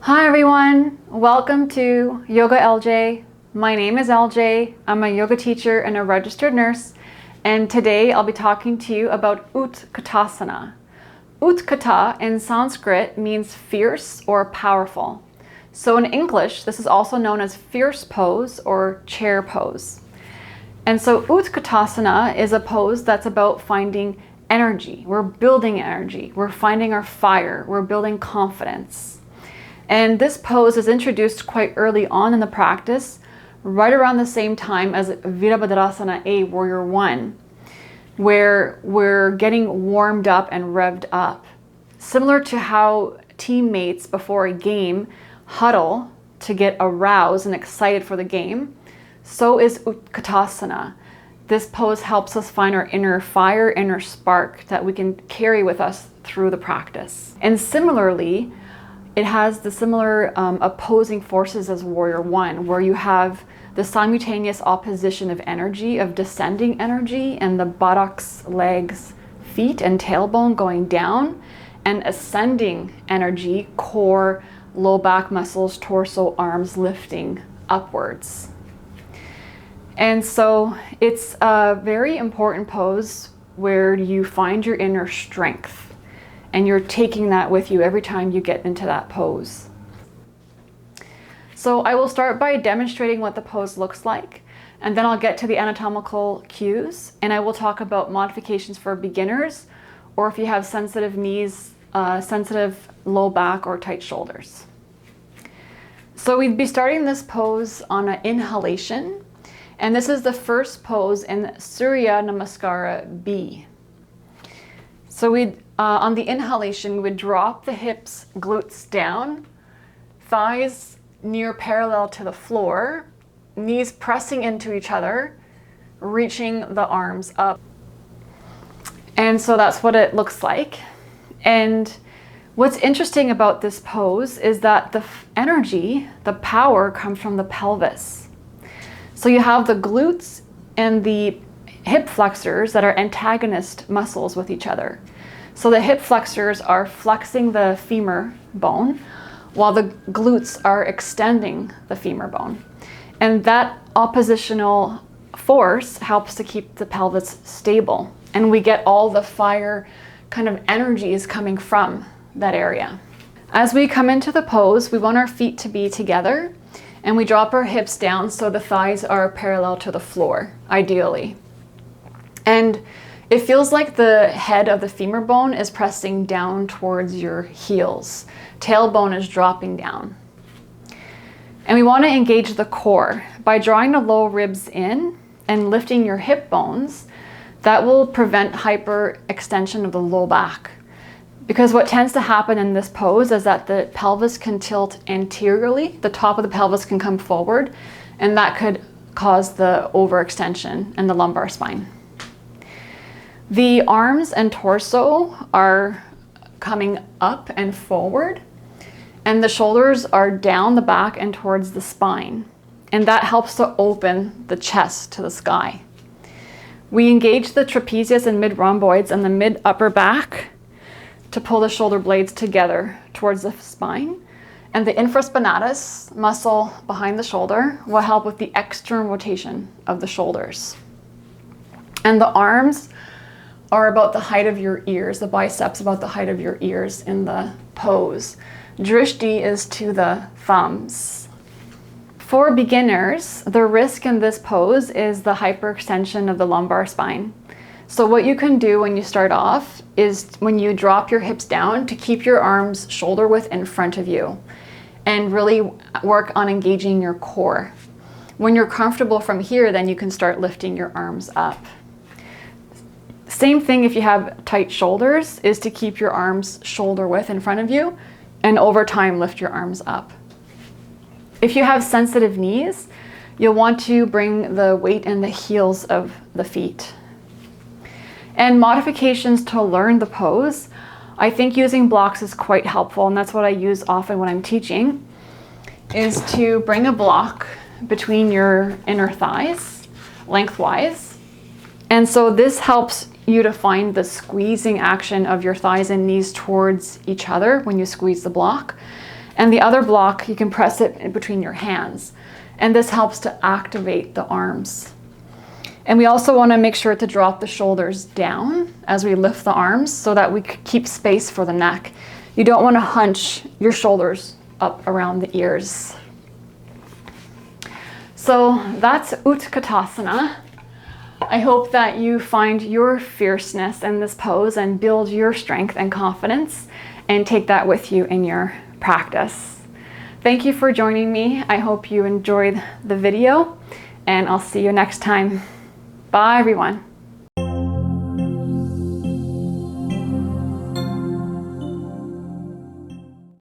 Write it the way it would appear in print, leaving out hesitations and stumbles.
Hi everyone, welcome to Yoga LJ. My name is LJ. I'm a yoga teacher and a registered nurse, and today I'll be talking to you about Utkatasana. Utkata in Sanskrit means fierce or powerful. So in English, this is also known as fierce pose or chair pose. And so Utkatasana is a pose that's about finding energy. We're building energy. We're finding our fire. We're building confidence. And this pose is introduced quite early on in the practice, right around the same time as Virabhadrasana A, Warrior 1, where we're getting warmed up and revved up. Similar to how teammates before a game huddle to get aroused and excited for the game, so is Utkatasana. This pose helps us find our inner fire, inner spark that we can carry with us through the practice. And similarly, it has the similar opposing forces as Warrior 1, where you have the simultaneous opposition of energy, of descending energy, and the buttocks, legs, feet, and tailbone going down, and ascending energy, core, low back muscles, torso, arms lifting upwards. And so it's a very important pose where you find your inner strength. And you're taking that with you every time you get into that pose. So I will start by demonstrating what the pose looks like, and then I'll get to the anatomical cues, and I will talk about modifications for beginners, or if you have sensitive knees, sensitive low back, or tight shoulders. So we'd be starting this pose on an inhalation, and this is the first pose in Surya Namaskara B. So on the inhalation, we would drop the hips, glutes down, thighs near parallel to the floor, knees pressing into each other, reaching the arms up. And so that's what it looks like. And what's interesting about this pose is that the energy, the power, comes from the pelvis. So you have the glutes and the hip flexors that are antagonist muscles with each other. So the hip flexors are flexing the femur bone, while the glutes are extending the femur bone. And that oppositional force helps to keep the pelvis stable. And we get all the fire kind of energies coming from that area. As we come into the pose, we want our feet to be together, and we drop our hips down so the thighs are parallel to the floor, ideally. And it feels like the head of the femur bone is pressing down towards your heels. Tailbone is dropping down. And we want to engage the core by drawing the low ribs in and lifting your hip bones. That will prevent hyperextension of the low back. Because what tends to happen in this pose is that the pelvis can tilt anteriorly, the top of the pelvis can come forward, and that could cause the overextension in the lumbar spine. The arms and torso are coming up and forward, and the shoulders are down the back and towards the spine. And that helps to open the chest to the sky. We engage the trapezius and mid-rhomboids and the mid-upper back to pull the shoulder blades together towards the spine. And the infraspinatus muscle behind the shoulder will help with the external rotation of the shoulders. And the arms are about the height of your ears, the biceps about the height of your ears in the pose. Drishti is to the thumbs. For beginners, the risk in this pose is the hyperextension of the lumbar spine. So what you can do when you start off is when you drop your hips down to keep your arms shoulder width in front of you and really work on engaging your core. When you're comfortable from here, then you can start lifting your arms up. Same thing if you have tight shoulders, is to keep your arms shoulder width in front of you and over time lift your arms up. If you have sensitive knees, you'll want to bring the weight in the heels of the feet. And modifications to learn the pose, I think using blocks is quite helpful, and that's what I use often when I'm teaching, is to bring a block between your inner thighs, lengthwise. And so this helps you to find the squeezing action of your thighs and knees towards each other when you squeeze the block. And the other block, you can press it in between your hands. And this helps to activate the arms. And we also want to make sure to drop the shoulders down as we lift the arms so that we keep space for the neck. You don't want to hunch your shoulders up around the ears. So that's Utkatasana. I hope that you find your fierceness in this pose and build your strength and confidence and take that with you in your practice. Thank you for joining me. I hope you enjoyed the video, and I'll see you next time. Bye, everyone.